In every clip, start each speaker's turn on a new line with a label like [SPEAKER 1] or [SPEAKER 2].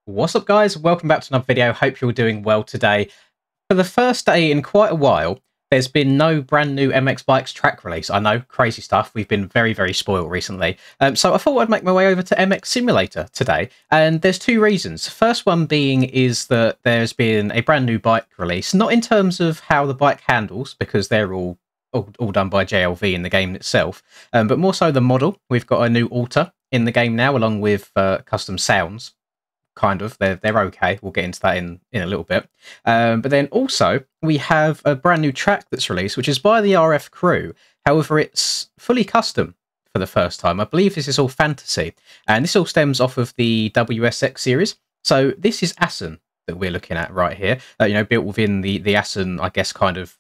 [SPEAKER 1] What's up, guys? Welcome back to another video. Hope you're doing well today. For the first day in quite a while, there's been no brand new MX Bikes track release. I know, crazy stuff. We've been very spoiled recently. So I thought I'd make my way over to MX Simulator today. And there's two reasons. First one being is that there's been a brand new bike release, not in terms of how the bike handles, because they're all done by JLV in the game itself, but more so the model. We've got a new alter in the game now, along with custom sounds. Kind of, they're okay. We'll get into that in a little bit. But then also we have a brand new track that's released, which is by the RF crew. However, it's fully custom for the first time. I believe this is all fantasy, and this all stems off of the WSX series. So this is Assen that we're looking at right here. Built within the Assen, I guess, kind of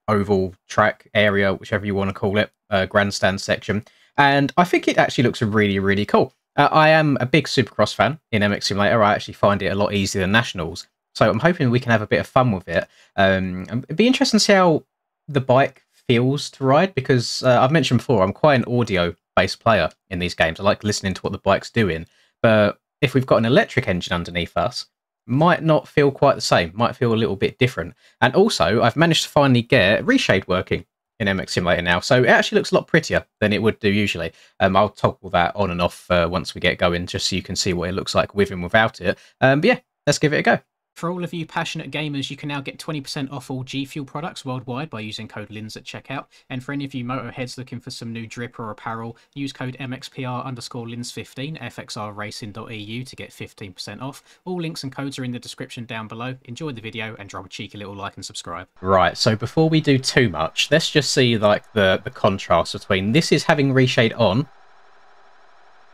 [SPEAKER 1] oval track area, whichever you want to call it, grandstand section. And I think it actually looks really cool. I am a big Supercross fan in MX Simulator. I actually find it a lot easier than Nationals. So I'm hoping we can have a bit of fun with it. It'd be interesting to see how the bike feels to ride, because I've mentioned before, I'm quite an audio-based player in these games. I like listening to what the bike's doing. But if we've got an electric engine underneath us, might not feel quite the same. Might feel a little bit different. And also, I've managed to finally get Reshade working in MX Simulator now, so it actually looks a lot prettier than it would do usually. I'll toggle that on and off once we get going, just so you can see what it looks like with and without it. But yeah, let's give it a go.
[SPEAKER 2] For all of you passionate gamers, you can now get 20% off all G Fuel products worldwide by using code LINS at checkout. And for any of you motorheads looking for some new drip or apparel, use code MXPR_LINS15 fxrracing.eu to get 15% off. All links and codes are in the description down below. Enjoy the video and drop a cheeky little like and subscribe.
[SPEAKER 1] Right, so before we do too much, let's just see like the contrast between this is having Reshade on,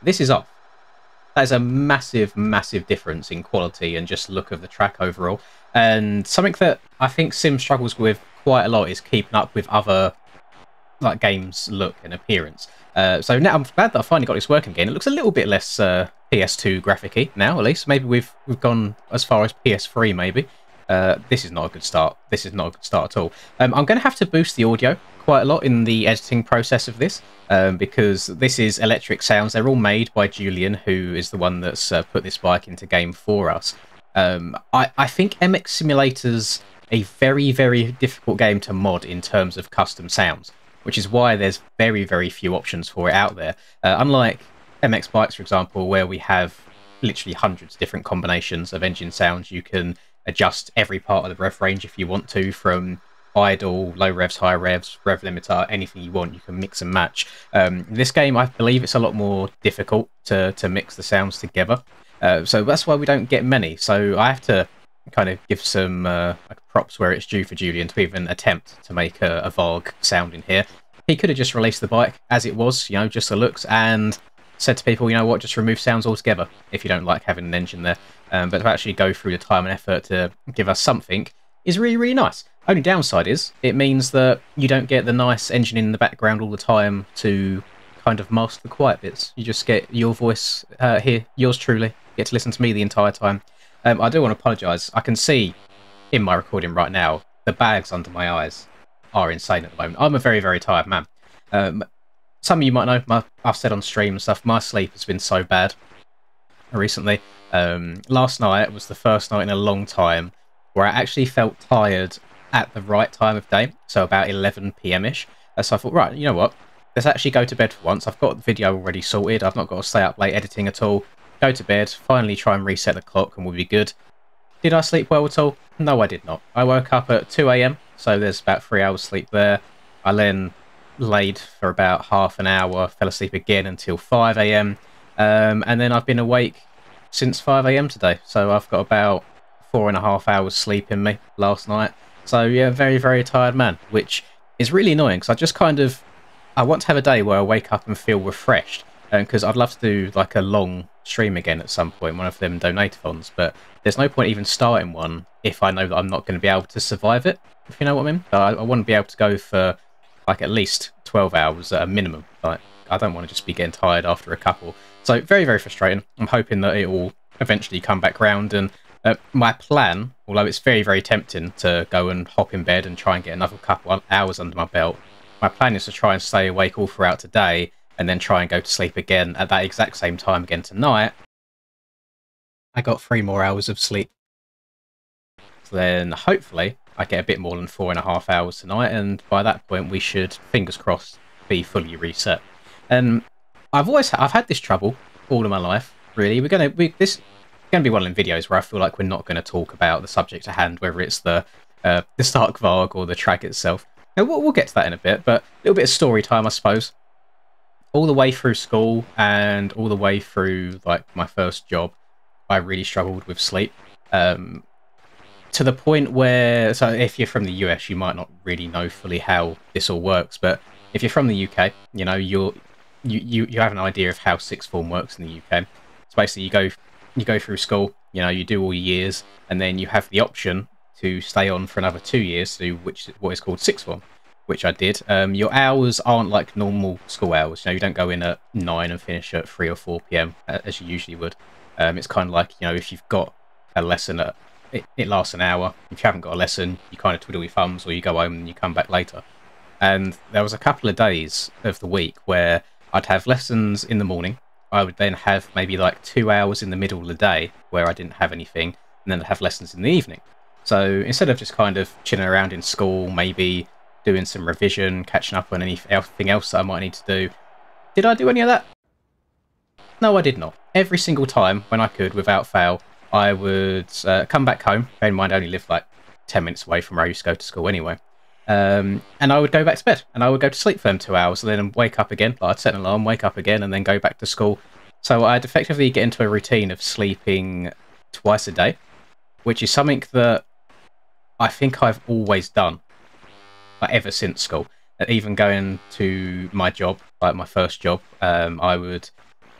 [SPEAKER 1] this is off. That is a massive difference in quality and just look of the track overall. And something that I think Sim struggles with quite a lot is keeping up with other like games' look and appearance. So now I'm glad that I finally got this working again. It looks a little bit less PS2 graphic-y now, at least. Maybe we've gone as far as PS3, maybe. This is not a good start. This is not a good start at all. I'm going to have to boost the audio quite a lot in the editing process of this, because this is electric sounds. They're all made by Julian, who is the one that's put this bike into game for us. I think MX Simulator's a very difficult game to mod in terms of custom sounds, which is why there's very few options for it out there. Unlike MX Bikes, for example, where we have literally hundreds of different combinations of engine sounds. You can adjust every part of the rev range if you want to, from idle, low revs, high revs, rev limiter, anything you want, you can mix and match. This game, I believe it's a lot more difficult to mix the sounds together. So that's why we don't get many. So I have to kind of give some props where it's due for Julian to even attempt to make a Varg sound in here. He could have just released the bike as it was, just the looks, and said to people, you know what, just remove sounds altogether if you don't like having an engine there. But to actually go through the time and effort to give us something is really nice. Only downside is it means that you don't get the nice engine in the background all the time to kind of mask the quiet bits. You just get your voice here, yours truly. You get to listen to me the entire time. I do want to apologise. I can see in my recording right now the bags under my eyes are insane at the moment. I'm a very tired man. Some of you might know, I've said on stream and stuff, my sleep has been so bad recently. Last night was the first night in a long time where I actually felt tired at the right time of day, so about 11 PM-ish. So I thought, right, you know what, let's actually go to bed for once. I've got the video already sorted, I've not got to stay up late editing at all. Go to bed, finally try and reset the clock and we'll be good. Did I sleep well at all? No, I did not. I woke up at 2 AM, so there's about 3 hours sleep there. I then laid for about half an hour, fell asleep again until 5 AM, and then I've been awake since 5 AM today, so I've got about 4.5 hours sleep in me last night. So yeah, very tired man, which is really annoying, because I just I want to have a day where I wake up and feel refreshed, because I'd love to do like a long stream again at some point, one of them donathons, but there's no point even starting one if I know that I'm not going to be able to survive it, if you know what I mean. I want to be able to go for like at least 12 hours at a minimum. Like, I don't want to just be getting tired after a couple. So very frustrating. I'm hoping that it will eventually come back round, and my plan, although it's very tempting to go and hop in bed and try and get another couple of hours under my belt, my plan is to try and stay awake all throughout today and then try and go to sleep again at that exact same time again tonight, I got 3 more hours of sleep. So then hopefully I get a bit more than 4.5 hours tonight, and by that point we should, fingers crossed, be fully reset. And I've had this trouble all of my life. Really, this is gonna be one of them videos where I feel like we're not going to talk about the subject at hand, whether it's the Stark Varg or the track itself. Now, we'll get to that in a bit, but a little bit of story time, I suppose. All the way through school and all the way through like my first job, I really struggled with sleep. To the point where, so if you're from the US, you might not really know fully how this all works, but if you're from the UK, you know you have an idea of how sixth form works in the UK. So basically, you go through school, you know, you do all your years, and then you have the option to stay on for another 2 years to do what is called sixth form, which I did. Your hours aren't like normal school hours. You know, you don't go in at 9 and finish at 3 or 4 p.m. As you usually would. It's kind of like, you know, if you've got a lesson at it lasts an hour. If you haven't got a lesson, you kind of twiddle your thumbs, or you go home and you come back later. And there was a couple of days of the week where I'd have lessons in the morning. I would then have maybe like 2 hours in the middle of the day where I didn't have anything, and then I'd have lessons in the evening. So instead of just kind of chilling around in school, maybe doing some revision, catching up on anything else that I might need to do, did I do any of that? No, I did not. Every single time, when I could, without fail, I would come back home. Bear in mind, I only lived like 10 minutes away from where I used to go to school anyway. And I would go back to bed, and I would go to sleep for them 2 hours, and then wake up again. Like, I'd set an alarm, wake up again, and then go back to school. So I'd effectively get into a routine of sleeping twice a day, which is something that I think I've always done, like, ever since school. Even going to my job, like my first job, I would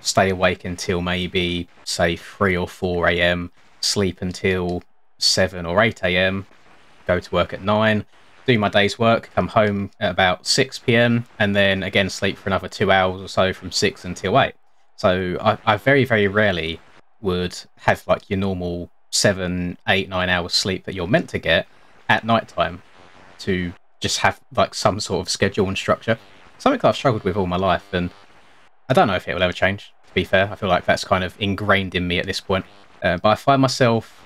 [SPEAKER 1] stay awake until maybe, say, 3 or 4 a.m, sleep until 7 or 8 a.m, go to work at 9, do my day's work, come home at about 6 p.m, and then again sleep for another 2 hours or so from 6 until 8. So I very, very rarely would have like your normal 7, 8, 9 hours sleep that you're meant to get at night time to just have like some sort of schedule and structure. Something that I've struggled with all my life, and I don't know if it will ever change, to be fair. I feel like that's kind of ingrained in me at this point. But I find myself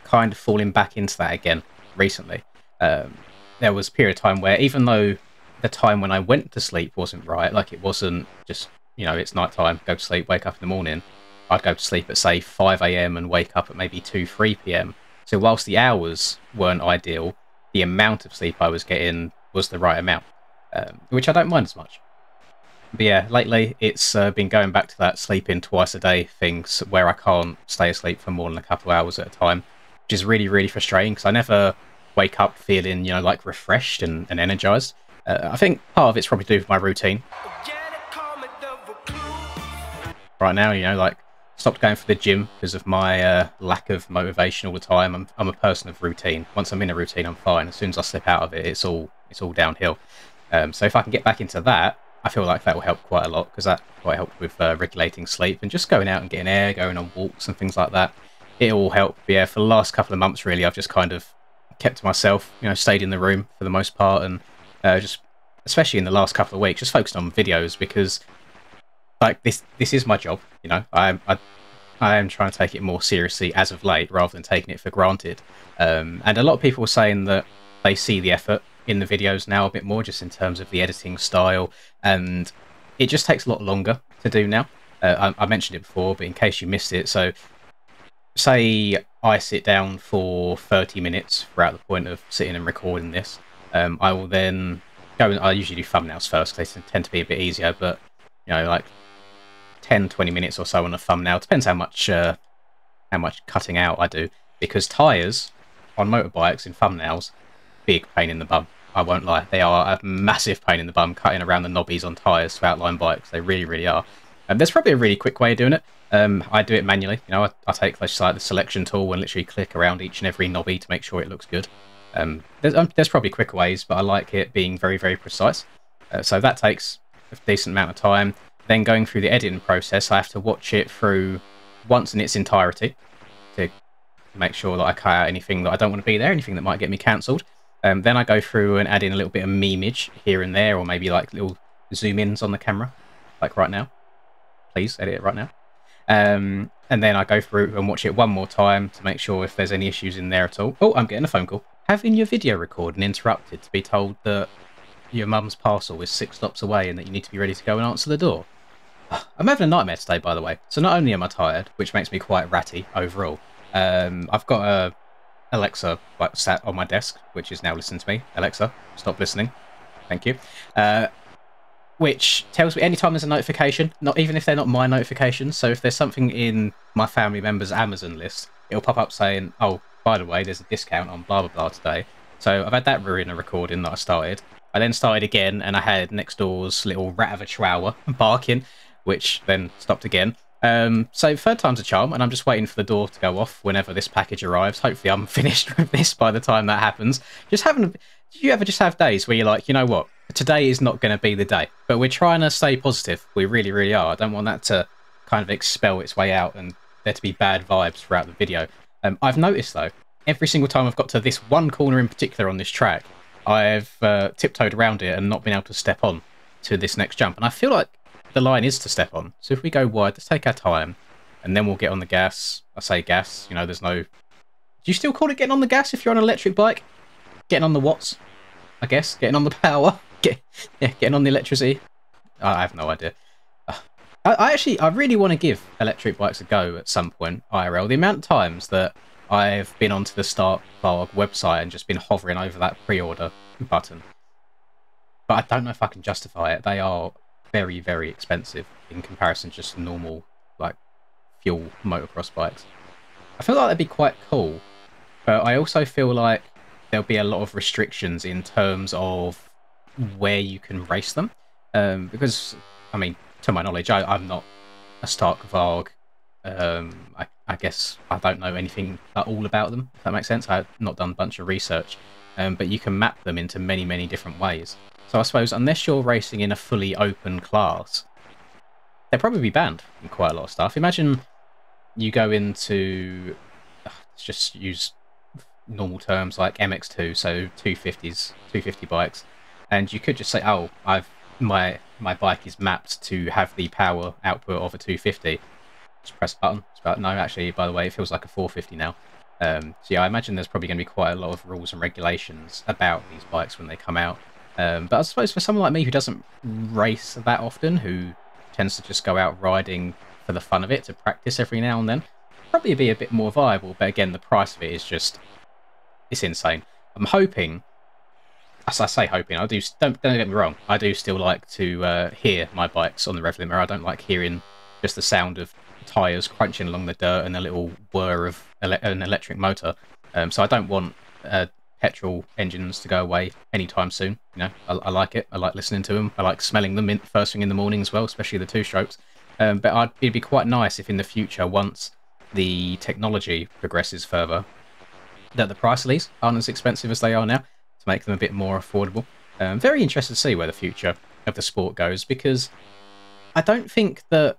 [SPEAKER 1] kind of falling back into that again recently. There was a period of time where, even though the time when I went to sleep wasn't right, like it wasn't just, you know, it's night time, go to sleep, wake up in the morning, I'd go to sleep at, say, 5 a.m. and wake up at maybe 2, 3 p.m. So whilst the hours weren't ideal, the amount of sleep I was getting was the right amount, which I don't mind as much. But yeah, lately it's been going back to that sleeping twice a day thing, where I can't stay asleep for more than a couple of hours at a time, which is really, really frustrating because I never wake up feeling, you know, like refreshed and energized. I think part of it's probably to do with my routine. Right now, you know, like, stopped going for the gym because of my lack of motivation all the time. I'm a person of routine. Once I'm in a routine, I'm fine. As soon as I slip out of it, it's all downhill. So if I can get back into that, I feel like that will help quite a lot, because that quite helped with regulating sleep and just going out and getting air, going on walks and things like that. It all helped. But yeah, for the last couple of months, really, I've just kind of kept to myself, you know, stayed in the room for the most part, and just, especially in the last couple of weeks, just focused on videos, because like this is my job, you know. I am trying to take it more seriously as of late, rather than taking it for granted. And a lot of people were saying that they see the effort in the videos now a bit more, just in terms of the editing style, and it just takes a lot longer to do now. I mentioned it before, but in case you missed it, so say I sit down for 30 minutes throughout the point of sitting and recording this. I will then go, I usually do thumbnails first, because they tend to be a bit easier, but, you know, like 10-20 minutes or so on a thumbnail, depends how much cutting out I do, because tyres on motorbikes in thumbnails, big pain in the bum. I won't lie, they are a massive pain in the bum, cutting around the knobbies on tyres to outline bikes. They really, really are. There's probably a really quick way of doing it. I do it manually. You know, I take like the selection tool and literally click around each and every knobby to make sure it looks good. There's probably quicker ways, but I like it being very, very precise. So that takes a decent amount of time. Then going through the editing process, I have to watch it through once in its entirety to make sure that I cut out anything that I don't want to be there, anything that might get me cancelled. Then I go through and add in a little bit of memeage here and there, or maybe like little zoom ins on the camera, like right now. Please edit it right now. and then I go through and watch it one more time to make sure if there's any issues in there at all. Oh, I'm getting a phone call. Having your video recording interrupted to be told that your mum's parcel is 6 stops away and that you need to be ready to go and answer the door. I'm having a nightmare today, by the way. So not only am I tired, which makes me quite ratty overall, I've got a Alexa like sat on my desk, which is now listening to me. Alexa, stop listening. Thank you. Which tells me anytime there's a notification, not even if they're not my notifications. So if there's something in my family member's Amazon list, it'll pop up saying, "Oh, by the way, there's a discount on blah blah blah today." So I've had that ruin a recording that I started. I then started again, and I had next door's little rat of a chihuahua barking, which then stopped again. So third time's a charm, and I'm just waiting for the door to go off whenever this package arrives. Hopefully I'm finished with this by the time that happens. Do you ever just have days where you're like, you know what, today is not going to be the day, but we're trying to stay positive. We really, really are. I don't want that to kind of expel its way out and there to be bad vibes throughout the video. I've noticed, though, every single time I've got to this one corner in particular on this track, I've tiptoed around it and not been able to step on to this next jump. And I feel like the line is to step on. So if we go wide, let's take our time, and then we'll get on the gas. I say gas, you know, there's no... Do you still call it getting on the gas if you're on an electric bike? Getting on the watts, I guess. Getting on the power. Getting on the electricity. I have no idea. I really want to give electric bikes a go at some point, IRL. The amount of times that I've been onto the Start Varg website and just been hovering over that pre-order button. But I don't know if I can justify it. They are very, very expensive in comparison to just normal, like, fuel motocross bikes. I feel like that'd be quite cool, but I also feel like there'll be a lot of restrictions in terms of where you can race them. Because, I mean, to my knowledge, I'm not a Stark Varg. I guess I don't know anything at all about them, if that makes sense. I've not done a bunch of research. But you can map them into many, many different ways. So I suppose unless you're racing in a fully open class, they'll probably be banned in quite a lot of stuff. Imagine you go into, let's just use normal terms like MX2, so 250 bikes, and you could just say, oh, my bike is mapped to have the power output of a 250. Just press a button. It's about, no, actually, by the way, it feels like a 450 now. So yeah, I imagine there's probably going to be quite a lot of rules and regulations about these bikes when they come out. But I suppose for someone like me who doesn't race that often, who tends to just go out riding for the fun of it to practice every now and then, probably be a bit more viable. But again, the price of it is just, it's insane. I'm hoping, as I say hoping, don't get me wrong, I do still like to hear my bikes on the rev limiter. I don't like hearing just the sound of tyres crunching along the dirt and a little whir of an electric motor. So I don't want petrol engines to go away anytime soon. You know, I like it. I like listening to them. I like smelling them first thing in the morning as well, especially the two-strokes. But it'd be quite nice if in the future, once the technology progresses further, that the price of these aren't as expensive as they are now, to make them a bit more affordable. Very interested to see where the future of the sport goes, because I don't think that,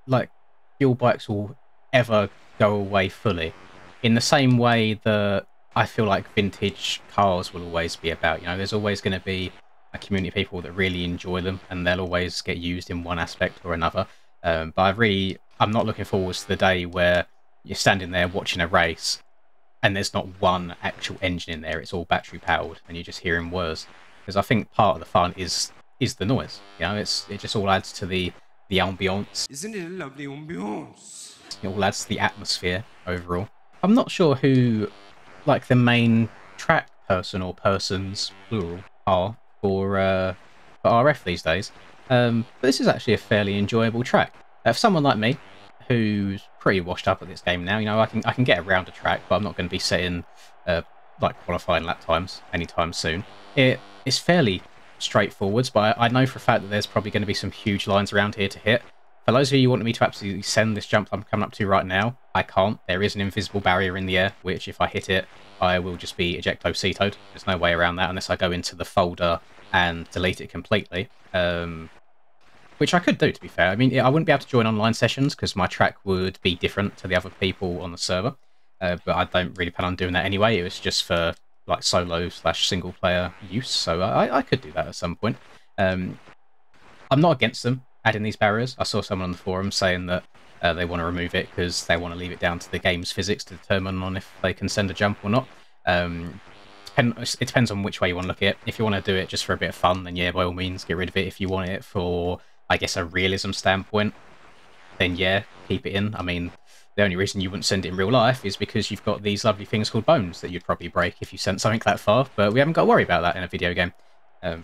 [SPEAKER 1] like, fuel bikes will ever go away fully, in the same way that I feel like vintage cars will always be about. You know, there's always going to be a community of people that really enjoy them, and they'll always get used in one aspect or another. But I'm not looking forward to the day where you're standing there watching a race and there's not one actual engine in there. It's all battery powered, and you're just hearing whirs. Because I think part of the fun is the noise. You know, it just all adds to the ambience.
[SPEAKER 3] Isn't it a lovely ambiance?
[SPEAKER 1] It all adds to the atmosphere overall. I'm not sure who, like, the main track person or persons, plural, are for RF these days. But this is actually a fairly enjoyable track. For someone like me, who's pretty washed up at this game now, you know, I can get around a track, but I'm not going to be setting like qualifying lap times anytime soon. It's fairly straightforward, but I know for a fact that there's probably going to be some huge lines around here to hit. For those of you who want me to absolutely send this jump I'm coming up to right now, I can't. There is an invisible barrier in the air, which if I hit it, I will just be ejecto-cetoed. There's no way around that unless I go into the folder and delete it completely. Which I could do, to be fair. I mean, I wouldn't be able to join online sessions because my track would be different to the other people on the server. But I don't really plan on doing that anyway. It was just for like solo/single player use, so I could do that at some point. I'm not against them adding these barriers. I saw someone on the forum saying that they want to remove it because they want to leave it down to the game's physics to determine on if they can send a jump or not. It depends on which way you want to look at it. If you want to do it just for a bit of fun, then yeah, by all means, get rid of it. If you want it for, I guess, a realism standpoint, then yeah, keep it in. I mean, the only reason you wouldn't send it in real life is because you've got these lovely things called bones that you'd probably break if you sent something that far, but we haven't got to worry about that in a video game.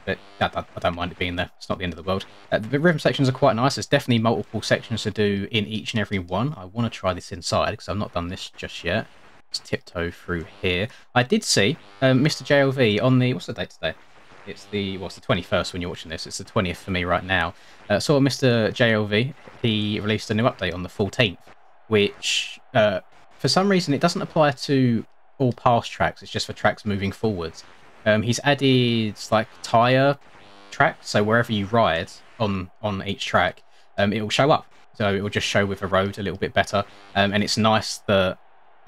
[SPEAKER 1] But I don't mind it being there. It's not the end of the world. The rhythm sections are quite nice. There's definitely multiple sections to do in each and every one. I want to try this inside because I've not done this just yet. Let's tiptoe through here. I did see Mr. JLV on the... What's the date today? It's the 21st when you're watching this. It's the 20th for me right now. Saw Mr. JLV. He released a new update on the 14th, which for some reason it doesn't apply to all past tracks. It's just for tracks moving forwards. He's added like tyre tracks, so wherever you ride on each track, it will show up. So it will just show with the road a little bit better. And it's nice that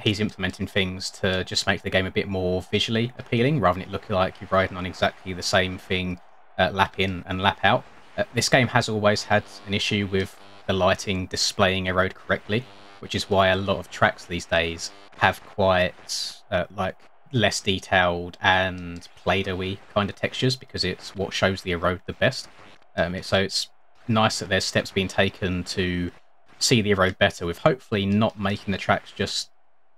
[SPEAKER 1] he's implementing things to just make the game a bit more visually appealing, rather than it looking like you're riding on exactly the same thing lap in and lap out. This game has always had an issue with the lighting displaying a road correctly, which is why a lot of tracks these days have quite like less detailed and Play-Doh-y kind of textures, because it's what shows the road the best. So it's nice that there's steps being taken to see the road better, with hopefully not making the tracks just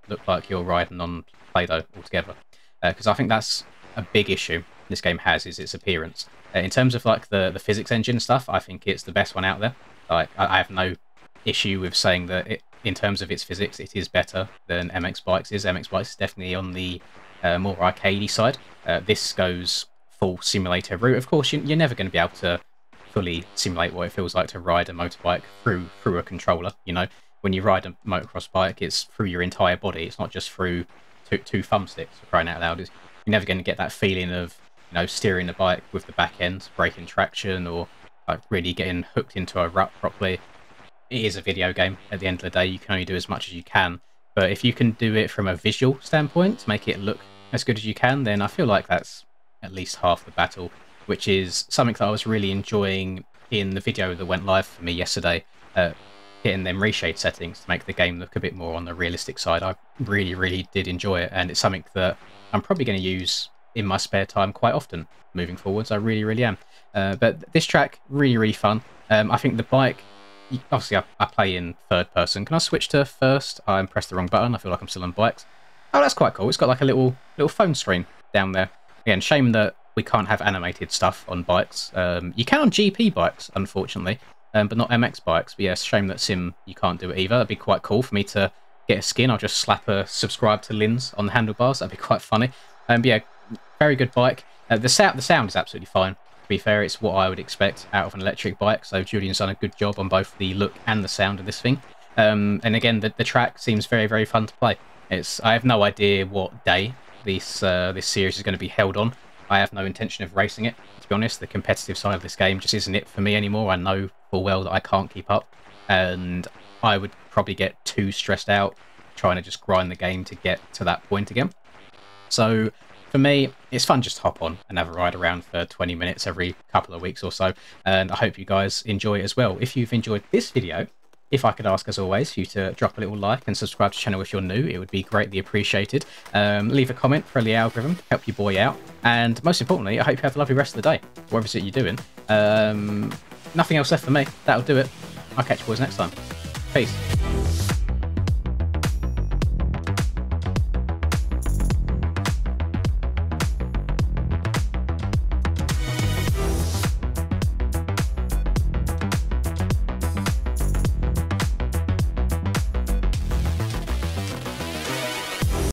[SPEAKER 1] look like you're riding on Play-Doh altogether. Because I think that's a big issue this game has, is its appearance. In terms of like the physics engine stuff, I think it's the best one out there. Like, I have no issue with saying that in terms of its physics, it is better than MX Bikes is. MX Bikes is definitely on the more arcadey side. This goes full simulator route. Of course, you're never going to be able to fully simulate what it feels like to ride a motorbike through a controller. You know, when you ride a motocross bike, it's through your entire body. It's not just through two thumbsticks, for crying out loud. You're never going to get that feeling of, you know, steering the bike with the back end, braking traction, or like really getting hooked into a rut properly. It is a video game. At the end of the day, you can only do as much as you can. But if you can do it from a visual standpoint to make it look as good as you can, then I feel like that's at least half the battle, which is something that I was really enjoying in the video that went live for me yesterday, getting them reshade settings to make the game look a bit more on the realistic side. I really did enjoy it, and it's something that I'm probably going to use in my spare time quite often moving forwards. I really am. But this track, really fun. I think the bike, obviously I play in third person. Can I switch to first? I pressed the wrong button. I feel like I'm still on bikes. Oh, that's quite cool. It's got like a little phone screen down there. Again, shame that we can't have animated stuff on bikes. You can on GP bikes, unfortunately, but not MX bikes. But yeah, it's a shame that Sim, you can't do it either. That'd be quite cool for me to get a skin. I'll just slap a subscribe to Lins on the handlebars. That'd be quite funny. But yeah, very good bike. The sound is absolutely fine. To be fair, it's what I would expect out of an electric bike. So Julian's done a good job on both the look and the sound of this thing. And again, the track seems very fun to play. I have no idea what day this series is going to be held on. I have no intention of racing it, to be honest. The competitive side of this game just isn't it for me anymore. I know full well that I can't keep up, and I would probably get too stressed out trying to just grind the game to get to that point again. So for me, it's fun just to hop on and have a ride around for 20 minutes every couple of weeks or so, and I hope you guys enjoy it as well. If you've enjoyed this video, if I could ask, as always, for you to drop a little like and subscribe to the channel if you're new, it would be greatly appreciated. Leave a comment for the algorithm, help your boy out. And most importantly, I hope you have a lovely rest of the day, whatever it is you're doing. Nothing else left for me. That'll do it. I'll catch you boys next time. Peace.